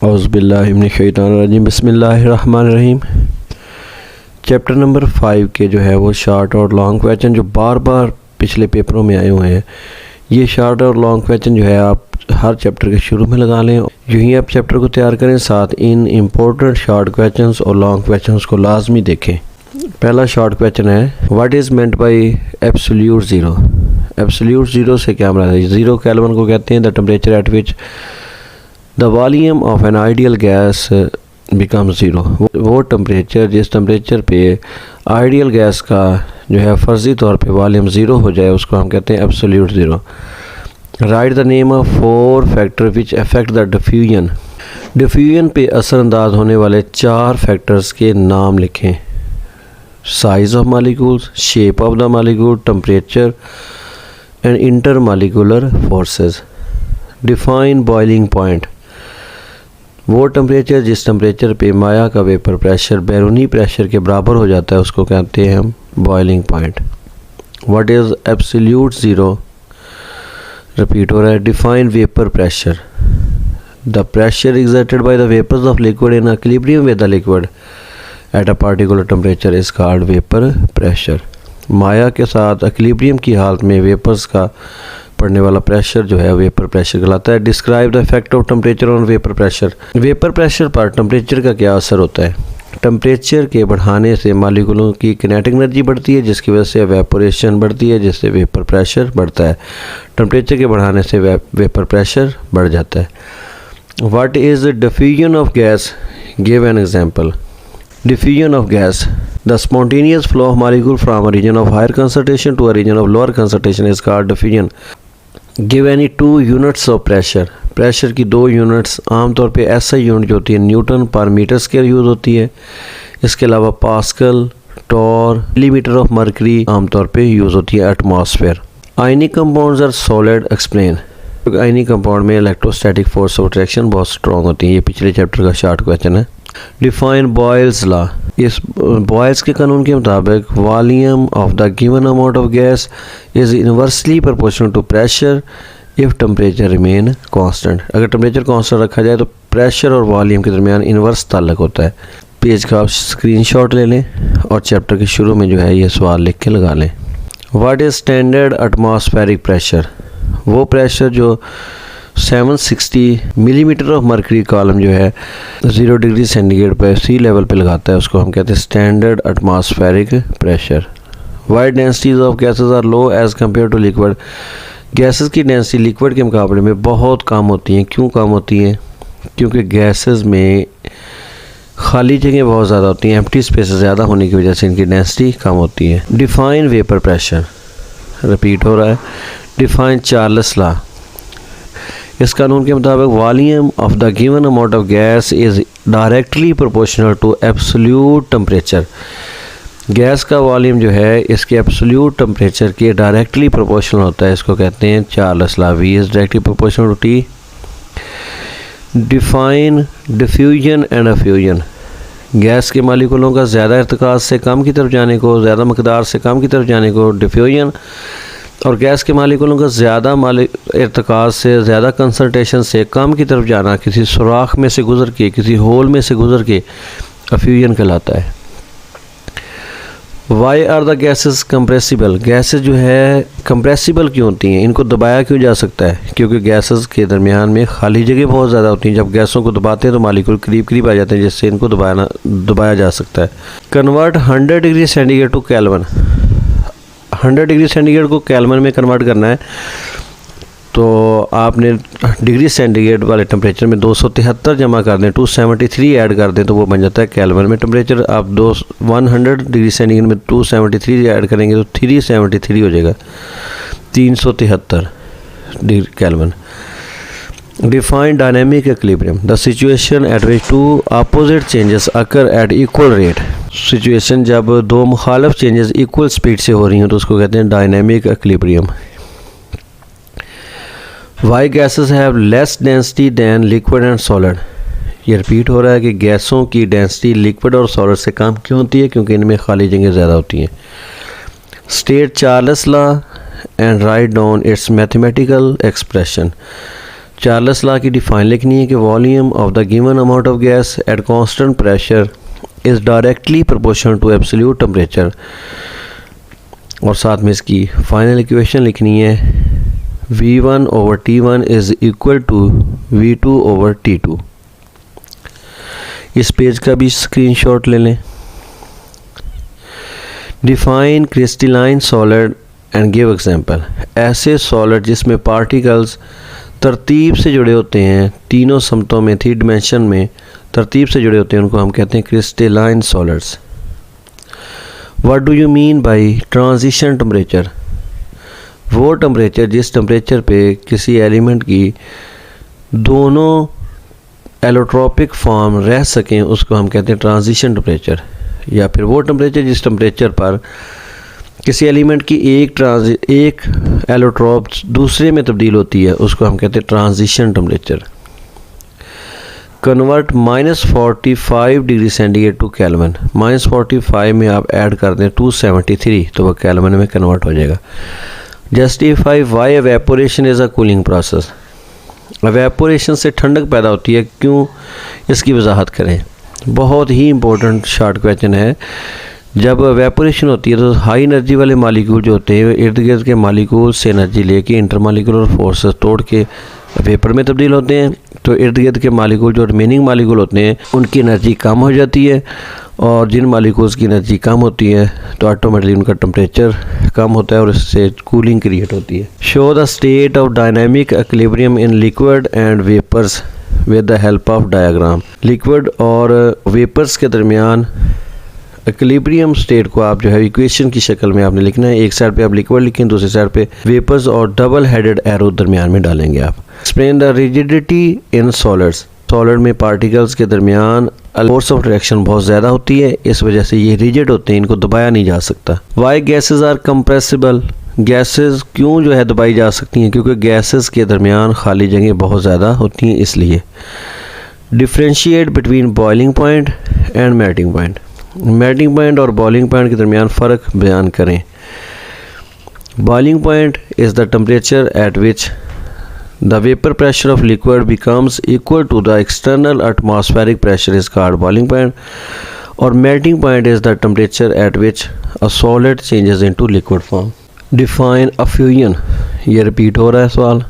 औज़ुबिल्लाहिमिनश्शैतानिर्रजीम बिस्मिल्लाहिर्रहमानिर्रहीम। Chapter number 5 के जो है वो शॉर्ट और लॉन्ग क्वेश्चन जो बार बार पिछले पेपरों में आए हुए हैं, ये शॉर्ट और लॉन्ग क्वेश्चन जो है आप हर चैप्टर के शुरू में लगा लें। यूँ ही आप चैप्टर को तैयार करें, साथ इन इम्पोर्टेंट शॉर्ट क्वेश्चंस और लॉन्ग क्वेश्चंस को लाजमी देखें। पहला शॉर्ट क्वेश्चन है, what is meant by absolute zero. Absolute zero से क्या मराद है? ज़ीरो केल्विन को कहते हैं the temperature at which the volume of an ideal gas become zero. वो टेम्परेचर जिस टेम्परेचर पे आइडियल गैस का जो है फ़र्ज़ी तौर पे वॉल्यूम ज़ीरो हो जाए उसको हम कहते हैं absolute zero. Right the name of 4 factor which affect the diffusion. Diffusion पे असरअंदाज होने वाले 4 फैक्टर्स के नाम लिखें। Size of molecules, shape of the molecule, temperature and inter molecular forces. Define boiling point. वो टेम्परेचर जिस टेम्परेचर पे माया का वेपर प्रेशर बैरूनी प्रेशर के बराबर हो जाता है उसको कहते हैं हम boiling point. What is absolute zero? Repeat हो रहा है। Define vapour pressure. The pressure exerted by the vapours of liquid in equilibrium with the liquid at a particular temperature is called vapour pressure. माया के साथ equilibrium की हालत में vapours का पड़ने वाला प्रेशर जो है वेपर प्रेशर कहलाता है। Describe the effect of temperature on vapour pressure. Vapour pressure पर टेम्परेचर का क्या असर होता है? टेम्परेचर के बढ़ाने से मालिक्यूलों की किनेटिक एनर्जी बढ़ती है जिसकी वजह से एवेपोरेशन बढ़ती है जिससे वेपर प्रेशर बढ़ता है। टेम्परेचर के बढ़ाने से वेपर प्रेशर बढ़ जाता है। What is the diffusion of gas? Give an example. Diffusion of gas. The spontaneous flow of molecule from a region of higher concentration to a region of lower concentration is called diffusion. Give any 2 units of pressure. Pressure की 2 units आमतौर पे ऐसा unit जो होती है Newton पर metre square use होती है। इसके अलावा Pascal, torr, millimetre of mercury आमतौर पे यूज़ होती है atmosphere. Ionic compounds are solid. Explain. Ionic compound में इलेक्ट्रोस्टैटिक फोर्स ऑफ अट्रैक्शन बहुत स्ट्रॉन्ग होती है। ये पिछले चैप्टर का शॉर्ट क्वेश्चन है। Define Boyle's law. इस बॉयल्स के कानून के मुताबिक volume of the given amount of gas is inversely proportional to pressure if temperature remain constant. अगर टेम्परेचर कांस्टेंट रखा जाए तो प्रेशर और वॉल्यूम के दरमियान इन्वर्स ताल्लुक होता है। पेज का आप स्क्रीनशॉट ले लें और चैप्टर के शुरू में जो है ये सवाल लिख के लगा लें। What is standard atmospheric pressure? वो प्रेशर जो 760 मिलीमीटर ऑफ मरकरी कॉलम जो है 0 डिग्री सेंटीग्रेड पर सी लेवल पे लगाता है उसको हम कहते हैं standard atmospheric pressure. Why densities of gases are low as compare to liquid. Gases की डेंसिटी लिक्विड के मुकाबले में बहुत कम होती हैं। क्यों कम होती हैं? क्योंकि गैसेस में खाली जगह बहुत ज़्यादा होती हैं, एम्प्टी स्पेस ज़्यादा होने की वजह से इनकी डेंसिटी कम होती है। Define vapour pressure. रिपीट हो रहा है। Define Charles law. इस कानून के मुताबिक volume of the given amount of gas is directly proportional to absolute temperature. Gas का वॉल्यूम जो है इसके एब्सोल्यूट टेम्परेचर के डायरेक्टली प्रोपोर्शनल होता है। इसको कहते हैं Charles law. V is directly proportional to T. Define diffusion and effusion. Gas के मालिक्यूलों का ज़्यादा इर्तिकाज से कम की तरफ जाने को, ज़्यादा मकदार से कम की तरफ जाने को डिफ्यूजन, और गैस के मालिक्यूलों का ज़्यादा इर्तिकाज से ज़्यादा कंसंट्रेशन से कम की तरफ जाना किसी सुराख में से गुज़र के, किसी होल में से गुज़र के अफ्यूजन कहलाता है। Why are the gases compressible? Gases जो है कंप्रेसिबल क्यों होती हैं? इनको दबाया क्यों जा सकता है? क्योंकि गैसेस के दरमियान में खाली जगह बहुत ज़्यादा होती हैं। जब गैसों को दबाते हैं तो मालिक्यूल करीब करीब आ जाते हैं जिससे इनको दबाया जा सकता है। Convert 100 degree centigrade to Kelvin. 100 degree centigrade को केल्विन में कन्वर्ट करना है तो आपने डिग्री सेंटीग्रेड वाले टेम्परेचर में 273 जमा कर दें, 273 ऐड कर दें तो वो बन जाता है केल्विन में टेम्परेचर। आप 100 डिग्री सेंटीग्रेड में 273 ऐड करेंगे तो 373 हो जाएगा, 373 degree kelvin. Define dynamic equilibrium. The situation at which 2 opposite changes occur at equal rate. Situation जब 2 मुखालिफ चेंजेस इक्वल स्पीड से हो रही हैं तो उसको कहते हैं dynamic equilibrium. Why gases have less density than liquid and solid. ये रिपीट हो रहा है कि गैसों की डेंसिटी लिक्विड और सॉलिड से कम क्यों होती है? क्योंकि इनमें खाली जगह ज़्यादा होती हैं। State Charles law and write down its mathematical expression. Charles law की डिफाइन लिखनी है कि volume of the given amount of gas at constant pressure is directly proportional to absolute temperature, और साथ में इसकी फाइनल इक्वेशन लिखनी है V1 over T1 is equal to V2 over T2। इस पेज का भी स्क्रीनशॉट ले लें। Define crystalline solid and give example. ऐसे सॉलिड जिसमें पार्टिकल्स तरतीब से जुड़े होते हैं, तीनों समतों में, 3 डिमेंशन में तरतीब से जुड़े होते हैं, उनको हम कहते हैं crystalline solids. What do you mean by transition temperature? वो टेम्परेचर जिस टेम्परेचर पे किसी एलिमेंट की दोनों एलोट्रोपिक फॉर्म रह सकें उसको हम कहते हैं ट्रांजिशन टेम्परेचर। या फिर वो टेम्परेचर जिस टेम्परेचर पर किसी एलिमेंट की एक एलोट्रोप दूसरे में तब्दील होती है उसको हम कहते हैं transition temperature. Convert -45 degree centigrade to Kelvin. -45 में आप ऐड कर दें 273 तो वह केल्विन में कन्वर्ट हो जाएगा। Justify why evaporation is a cooling process. Evaporation से ठंडक पैदा होती है, क्यों, इसकी वजाहत करें। बहुत ही इम्पोर्टेंट शॉर्ट क्वेश्चन है। जब एवेपोरेशन होती है तो हाई एनर्जी वाले मालिक्यूल जो होते हैं इर्द गिर्द के मालिक्यूल से एनर्जी लेके इंटरमालिकुलर फोर्सेस तोड़ के वेपर में तब्दील होते हैं। तो इर्द गिर्द के मालिक्यूल जो रिमेनिंग मालिक्यूल होते हैं उनकी एनर्जी कम हो जाती है, और जिन मालिक्यूल्स की एनर्जी कम होती है तो ऑटोमेटिकली उनका टेम्परेचर कम होता है और इससे कूलिंग क्रिएट होती है। Show the state of dynamic equilibrium in liquid and vapours with the help of diagram. Liquid और वेपर्स के दरमियान इक्विलिब्रियम स्टेट को आप जो है इक्वेशन की शक्ल में आपने लिखना है। एक साइड पे आप लिक्विड लिखें, दूसरी साइड पे वेपर्स, और डबल हेडेड एरो दरमियान में डालेंगे आप। Explain the rigidity in solids. Solid में पार्टिकल्स के दरमियान फोर्स ऑफ अट्रैक्शन बहुत ज़्यादा होती है, इस वजह से ये रिजिड होते हैं, इनको दबाया नहीं जा सकता। Why gases are compressible. Gases क्यों जो है दबाई जा सकती हैं? क्योंकि गैसेस के दरमियान खाली जगह बहुत ज़्यादा होती हैं, इसलिए। Differentiate between boiling point and melting point. Melting point और बॉइलिंग पॉइंट के दरमियान फ़र्क बयान करें। Boiling point is the temperature at which the vapor pressure of liquid becomes equal to the external atmospheric pressure is called boiling point, और melting point is the temperature at which a solid changes into liquid form. Define a fusion. ये repeat हो रहा है सवाल।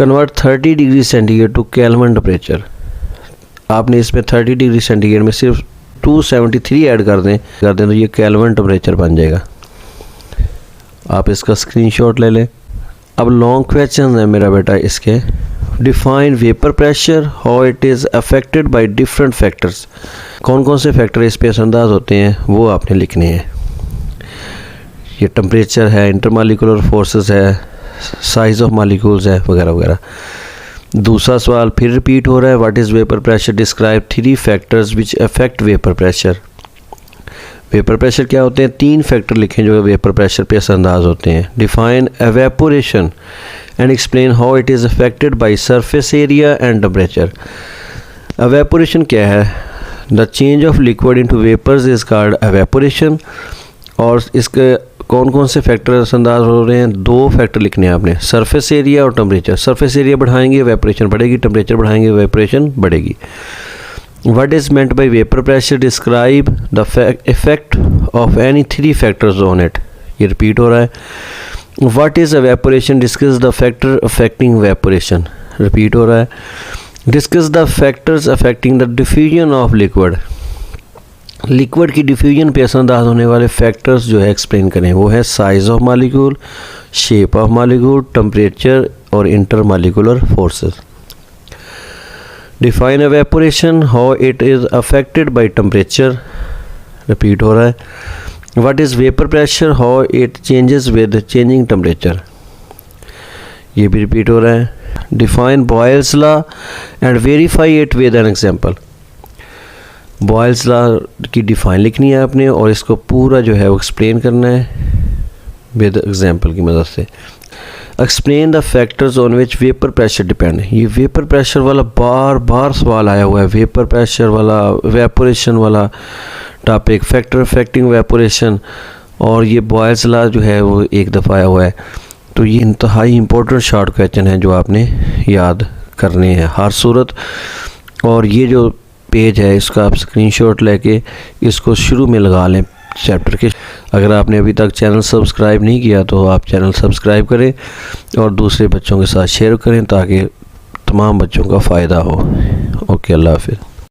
Convert 30 degree centigrade to Kelvin temperature. आपने इसमें 30 degree centigrade में सिर्फ 273 ऐड कर दें तो ये केल्विन टेम्परेचर बन जाएगा। आप इसका स्क्रीनशॉट ले लें। अब लॉन्ग क्वेश्चन है मेरा बेटा इसके। Define vapour pressure, how it is affected by different factors. कौन कौन से फैक्टर इस पे असरअंदाज होते हैं वो आपने लिखने हैं। ये टेम्परेचर है, इंटरमालिकुलर फोर्सेस है, साइज ऑफ मालिक्यूल्स है, वगैरह वगैरह। दूसरा सवाल फिर रिपीट हो रहा है। What is vapour pressure? Describe 3 factors which affect vapour pressure. Vapour pressure क्या होते हैं? 3 फैक्टर लिखें जो वेपर प्रेशर पे असरअंदाज होते हैं। Define evaporation and explain how it is affected by surface area and temperature. Evaporation क्या है? The change of liquid into vapours is called evaporation. और इसके कौन कौन से फैक्टर असरअंदाज हो रहे हैं? 2 फैक्टर लिखने हैं आपने, सरफेस एरिया और टेम्परेचर। सरफेस एरिया बढ़ाएंगे एवेपोरेशन बढ़ेगी, टेम्परेचर बढ़ाएंगे एवेपोरेशन बढ़ेगी। What is meant by vapor pressure? Describe the effect of any 3 factors on it. ये repeat हो रहा है। What is evaporation? Discuss the factor affecting evaporation. Repeat हो रहा है। Discuss the factors affecting the diffusion of liquid. Liquid की diffusion पे असरअंदाज होने वाले फैक्टर्स जो है एक्सप्लेन करें। वो है size of molecule, shape of molecule, temperature और intermolecular forces. Define evaporation, how it is affected by temperature. Repeat हो रहा है। What is vapour pressure, how it changes with changing temperature. ये भी रिपीट हो रहा है। Define Boyle's law and verify it with an example. Boyle's law की define लिखनी है आपने और इसको पूरा जो है वो एक्सप्लेन करना है विद एग्जांपल की मदद से। Explain the factors on which vapour pressure depend. ये वेपर प्रेशर वाला बार बार सवाल आया हुआ है। वेपर प्रेशर वाला, वेपोरेशन वाला टॉपिक, फैक्टर अफेक्टिंग वेपोरेशन, और ये बॉयल्स लॉ जो है वो एक दफ़ा आया हुआ है। तो ये इंतहाई इम्पोर्टेंट शॉर्ट क्वेश्चन है जो आपने याद करने हैं हर सूरत। और ये जो पेज है इसका आप स्क्रीनशॉट लेके इसको शुरू में लगा लें चैप्टर के। अगर आपने अभी तक चैनल सब्सक्राइब नहीं किया तो आप चैनल सब्सक्राइब करें और दूसरे बच्चों के साथ शेयर करें ताकि तमाम बच्चों का फ़ायदा हो। ओके, अल्लाह हाफ़िज़।